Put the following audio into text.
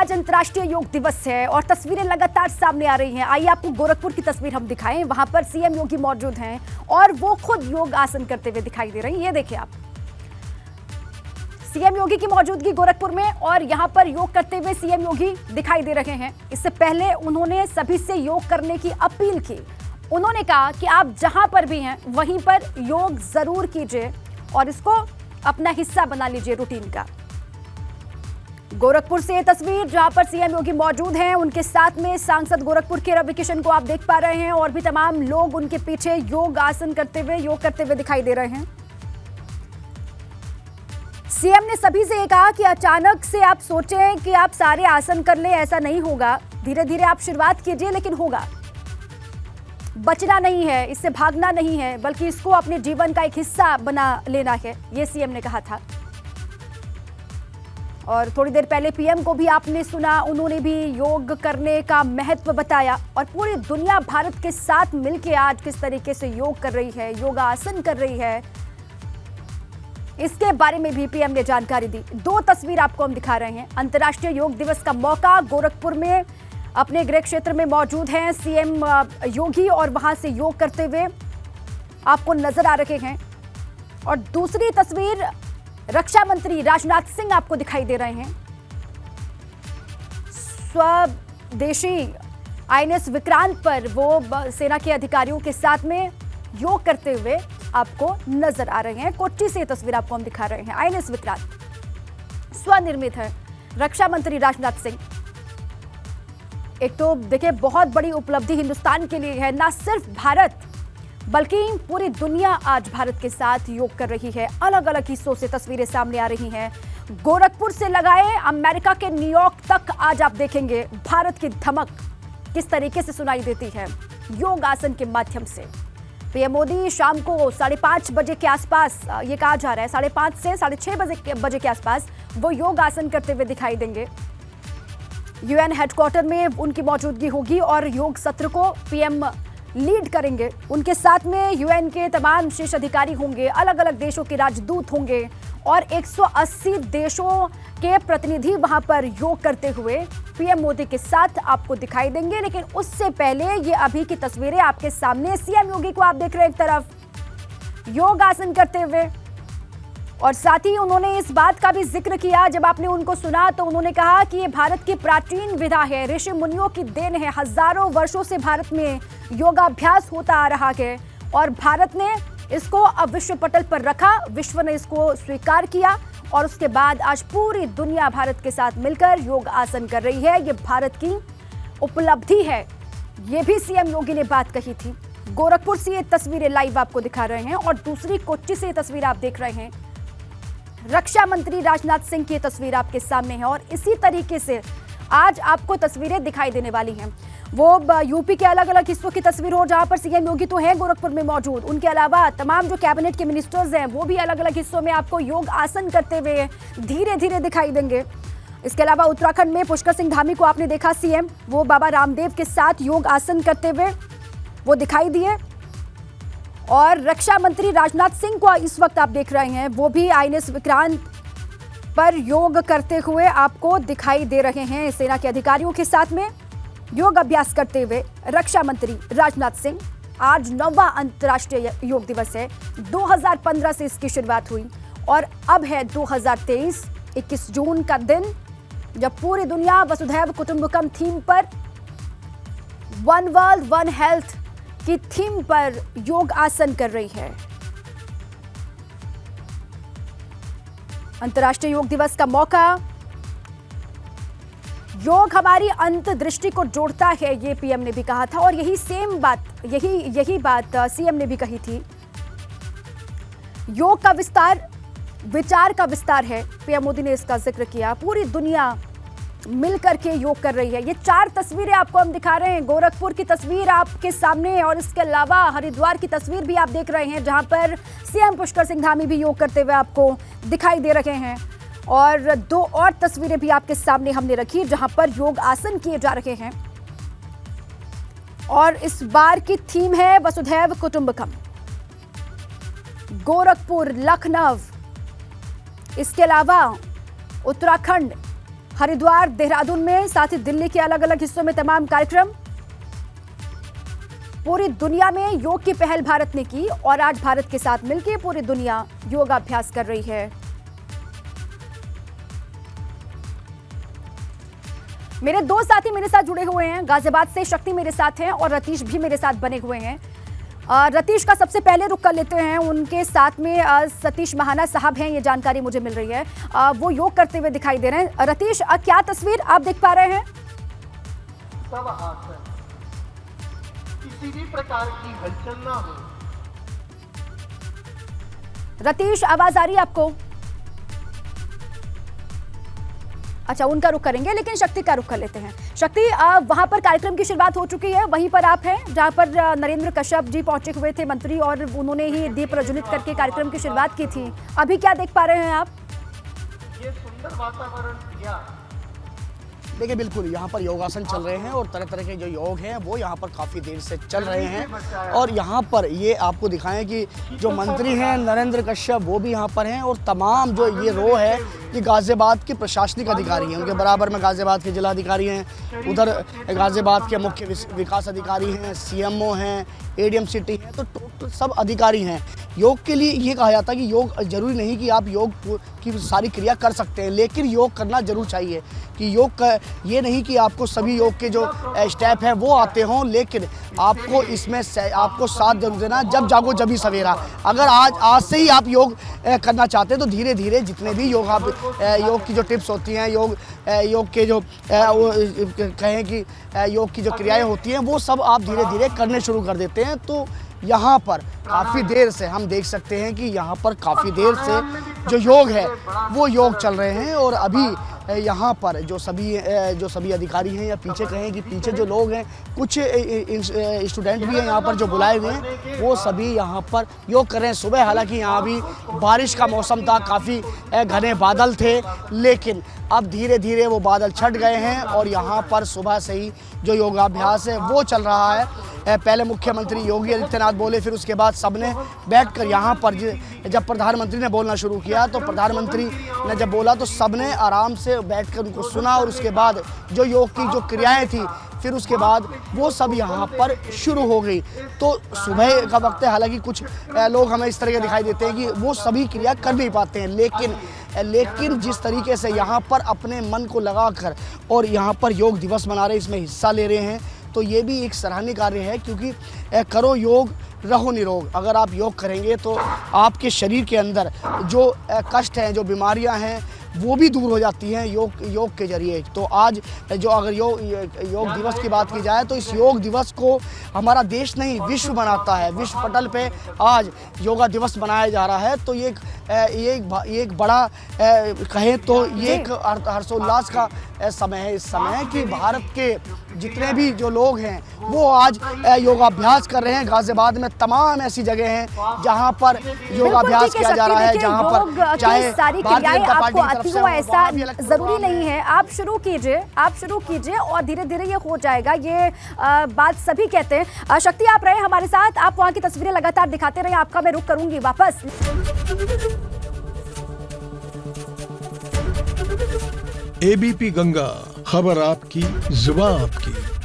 आज अंतर्राष्ट्रीय योग दिवस है और तस्वीरें लगातार सामने आ रही हैं। आइए आपको गोरखपुर की तस्वीर हम दिखाएं। वहां पर सीएम योगी मौजूद हैं और वो खुद योग आसन करते हुए दिखाई दे रही हैं। ये देखिए आप, सीएम योगी की मौजूदगी गोरखपुर में और यहां पर योग करते हुए सीएम योगी दिखाई दे रहे हैं। इससे पहले उन्होंने सभी से योग करने की अपील की। उन्होंने कहा कि आप जहां पर भी हैं वहीं पर योग जरूर कीजिए और इसको अपना हिस्सा बना लीजिए रूटीन का। गोरखपुर से ये तस्वीर जहां पर सीएम योगी मौजूद हैं, उनके साथ में सांसद गोरखपुर के रवि किशन को आप देख पा रहे हैं और भी तमाम लोग उनके पीछे योग आसन करते हुए योग करते हुए दिखाई दे रहे हैं। सीएम ने सभी से ये कहा कि अचानक से आप सोचें कि आप सारे आसन कर लें, ऐसा नहीं होगा। धीरे धीरे आप शुरुआत कीजिए, लेकिन होगा। बचना नहीं है, इससे भागना नहीं है, बल्कि इसको अपने जीवन का एक हिस्सा बना लेना है, ये सीएम ने कहा था। और थोड़ी देर पहले पीएम को भी आपने सुना, उन्होंने भी योग करने का महत्व बताया और पूरी दुनिया भारत के साथ मिलकर आज किस तरीके से योग कर रही है, योगासन कर रही है, इसके बारे में भी पीएम ने जानकारी दी। दो तस्वीर आपको हम दिखा रहे हैं। अंतर्राष्ट्रीय योग दिवस का मौका, गोरखपुर में अपने गृह क्षेत्र में मौजूद हैं सीएम योगी और वहां से योग करते हुए आपको नजर आ रहे हैं। और दूसरी तस्वीर रक्षा मंत्री राजनाथ सिंह आपको दिखाई दे रहे हैं। स्वदेशी आईएनएस विक्रांत पर वो सेना के अधिकारियों के साथ में योग करते हुए आपको नजर आ रहे हैं। कोच्चि से ये तस्वीर आपको हम दिखा रहे हैं। आईएनएस विक्रांत स्वनिर्मित है। रक्षा मंत्री राजनाथ सिंह, एक तो देखिए बहुत बड़ी उपलब्धि हिंदुस्तान के लिए है। ना सिर्फ भारत बल्कि पूरी दुनिया आज भारत के साथ योग कर रही है। अलग अलग हिस्सों से तस्वीरें सामने आ रही हैं। गोरखपुर से लगाए अमेरिका के न्यूयॉर्क तक आज आप देखेंगे भारत की धमक किस तरीके से सुनाई देती है योग आसन के माध्यम से। पीएम मोदी शाम को 5:30 बजे के आसपास, ये कहा जा रहा है 5:30 से 6:30 बजे के आसपास वो योग आसन करते हुए दिखाई देंगे। यूएन हेडक्वार्टर में उनकी मौजूदगी होगी और योग सत्र को पीएम लीड करेंगे। उनके साथ में यूएन के तमाम शीर्ष अधिकारी होंगे, अलग अलग देशों के राजदूत होंगे और 180 देशों के प्रतिनिधि वहां पर योग करते हुए पीएम मोदी के साथ आपको दिखाई देंगे। लेकिन उससे पहले ये अभी की तस्वीरें आपके सामने। सीएम योगी को आप देख रहे हैं एक तरफ योग आसन करते हुए और साथ ही उन्होंने इस बात का भी जिक्र किया, जब आपने उनको सुना तो उन्होंने कहा कि ये भारत की प्राचीन विधा है, ऋषि मुनियों की देन है। हजारों वर्षों से भारत में योगाभ्यास होता आ रहा है और भारत ने इसको अब विश्व पटल पर रखा, विश्व ने इसको स्वीकार किया और उसके बाद आज पूरी दुनिया भारत के साथ मिलकर योग आसन कर रही है। ये भारत की उपलब्धि है, ये भी सीएम योगी ने बात कही थी। गोरखपुर से ये तस्वीरें लाइव आपको दिखा रहे हैं और दूसरी कोच्चि से ये तस्वीर आप देख रहे हैं। रक्षा मंत्री राजनाथ सिंह की तस्वीर आपके सामने है और इसी तरीके से आज आपको तस्वीरें दिखाई देने वाली हैं। वो यूपी के अलग अलग हिस्सों की तस्वीर हो जहां पर सीएम योगी तो है गोरखपुर में मौजूद, उनके अलावा तमाम जो कैबिनेट के मिनिस्टर्स हैं वो भी अलग अलग हिस्सों में आपको योग आसन करते हुए धीरे धीरे दिखाई देंगे। इसके अलावा उत्तराखंड में पुष्कर सिंह धामी को आपने देखा सीएम, वो बाबा रामदेव के साथ योग आसन करते हुए वो दिखाई दिए। और रक्षा मंत्री राजनाथ सिंह को इस वक्त आप देख रहे हैं, वो भी आईएनएस विक्रांत पर योग करते हुए आपको दिखाई दे रहे हैं। सेना के अधिकारियों के साथ में योग अभ्यास करते हुए रक्षा मंत्री राजनाथ सिंह। आज 9वां अंतर्राष्ट्रीय योग दिवस है। 2015 से इसकी शुरुआत हुई और अब है 2023, 21 जून का दिन, जब पूरी दुनिया वसुधैव कुटुंबकम थीम पर, वन वर्ल्ड वन हेल्थ की थीम पर योग आसन कर रही है। अंतर्राष्ट्रीय योग दिवस का मौका, योग हमारी अंतर्दृष्टि को जोड़ता है, ये पीएम ने भी कहा था और यही बात सीएम ने भी कही थी। योग का विस्तार विचार का विस्तार है, पीएम मोदी ने इसका जिक्र किया। पूरी दुनिया मिल करके योग कर रही है। ये 4 तस्वीरें आपको हम दिखा रहे हैं। गोरखपुर की तस्वीर आपके सामने और इसके अलावा हरिद्वार की तस्वीर भी आप देख रहे हैं, जहां पर सीएम पुष्कर सिंह धामी भी योग करते हुए आपको दिखाई दे रहे हैं। और 2 और तस्वीरें भी आपके सामने हमने रखी जहां पर योग आसन किए जा रहे हैं और इस बार की थीम है वसुधैव कुटुंबकम। गोरखपुर, लखनऊ, इसके अलावा उत्तराखंड, हरिद्वार, देहरादून में, साथ ही दिल्ली के अलग अलग हिस्सों में तमाम कार्यक्रम। पूरी दुनिया में योग की पहल भारत ने की और आज भारत के साथ मिलकर पूरी दुनिया योगाभ्यास कर रही है। मेरे दो साथी मेरे साथ जुड़े हुए हैं। गाजियाबाद से शक्ति मेरे साथ हैं और रतीश भी मेरे साथ बने हुए हैं। रतीश का सबसे पहले रुख कर लेते हैं। उनके साथ में सतीश महाना साहब हैं, ये जानकारी मुझे मिल रही है। वो योग करते हुए दिखाई दे रहे हैं। रतीश, क्या तस्वीर आप देख पा रहे हैं? सब आसन, किसी भी प्रकार की हलचल ना हो। रतीश, आवाज आ रही है आपको? अच्छा, उनका रुख करेंगे, लेकिन शक्ति का रुख कर लेते हैं। शक्ति, वहां पर कार्यक्रम की शुरुआत हो चुकी है, वहीं पर आप हैं जहां पर नरेंद्र कश्यप जी पहुंचे हुए थे, मंत्री, और उन्होंने ही दीप प्रज्वलित करके कार्यक्रम की शुरुआत की थी। अभी क्या देख पा रहे हैं आप? ये सुंदर वातावरण दिया। देखिए, बिल्कुल यहाँ पर योगासन चल रहे हैं और तरह तरह के जो योग हैं वो यहाँ पर काफ़ी देर से चल रहे हैं। और यहाँ पर ये आपको दिखाएं कि जो मंत्री हैं नरेंद्र कश्यप वो भी यहाँ पर हैं और तमाम जो ये रो है ये गाजियाबाद के प्रशासनिक अधिकारी हैं। उनके बराबर में गाजियाबाद के जिला अधिकारी हैं, उधर गाजियाबाद के मुख्य विकास अधिकारी हैं, सीएमओ हैं, एडीएम सिटी है, तो टोटल सब अधिकारी हैं। योग के लिए ये कहा जाता है कि योग जरूरी नहीं कि आप योग की सारी क्रिया कर सकते हैं, लेकिन योग करना जरूर चाहिए। कि योग का ये नहीं कि आपको सभी योग के जो स्टेप हैं वो आते हों, लेकिन आपको इसमें आपको साथ जरूर देना। जब जागो जभी सवेरा। अगर आज से ही आप योग करना चाहते हैं तो धीरे धीरे जितने भी योग की जो टिप्स होती हैं, योग के जो कहें कि योग की जो क्रियाएं होती हैं वो सब आप धीरे धीरे करने शुरू कर देते हैं। तो यहाँ पर काफ़ी देर से हम देख सकते हैं कि यहाँ पर काफ़ी देर से जो योग है वो योग चल रहे हैं। और अभी यहाँ पर जो सभी अधिकारी हैं, या पीछे कहें कि पीछे जो लोग हैं, कुछ स्टूडेंट भी हैं यहाँ पर जो बुलाए हुए हैं, वो सभी यहाँ पर योग कर रहे हैं। सुबह हालांकि यहाँ भी बारिश का मौसम था, काफ़ी घने बादल थे, लेकिन अब धीरे धीरे वो बादल छट गए हैं और यहाँ पर सुबह से ही जो योगाभ्यास है वो चल रहा है। पहले मुख्यमंत्री योगी आदित्यनाथ बोले, फिर उसके बाद सबने बैठकर यहाँ पर जब प्रधानमंत्री ने बोलना शुरू किया तो प्रधानमंत्री ने जब बोला तो सबने आराम से बैठकर उनको सुना और उसके बाद जो योग की जो क्रियाएं थी फिर उसके बाद वो सब यहाँ पर शुरू हो गई। तो सुबह का वक्त है, हालांकि कुछ लोग हमें इस तरह के दिखाई देते हैं कि वो सभी क्रिया कर नहीं पाते हैं, लेकिन जिस तरीके से यहाँ पर अपने मन को लगाकर और यहाँ पर योग दिवस मना रहे, इसमें हिस्सा ले रहे हैं, तो ये भी एक सराहनीय कार्य है। क्योंकि करो योग रहो निरोग। अगर आप योग करेंगे तो आपके शरीर के अंदर जो कष्ट हैं, जो बीमारियां हैं, वो भी दूर हो जाती हैं योग के जरिए। तो आज जो अगर योग दिवस की बात की जाए तो इस योग दिवस को हमारा देश नहीं विश्व मनाता है। विश्व पटल पे आज योगा दिवस मनाया जा रहा है। तो ये एक बड़ा कहें तो ये एक हर्षोल्लास का समय है। इस समय कि भारत के जितने भी जो लोग हैं वो आज योगाभ्यास कर रहे हैं। गाजियाबाद में तमाम ऐसी जगह हैं जहां पर योगाभ्यास किया जा रहा है, जहां पर चाहे सारी क्रियाएं आपको आती हो ऐसा जरूरी नहीं है। आप शुरू कीजिए और धीरे धीरे ये हो जाएगा। ये बात सभी कहते हैं। शक्ति, आप रहे हमारे साथ, आप वहां की तस्वीरें लगातार दिखाते रहे। आपका मैं रुख करूंगी वापस। एबीपी गंगा, खबर आपकी, जुबान आपकी।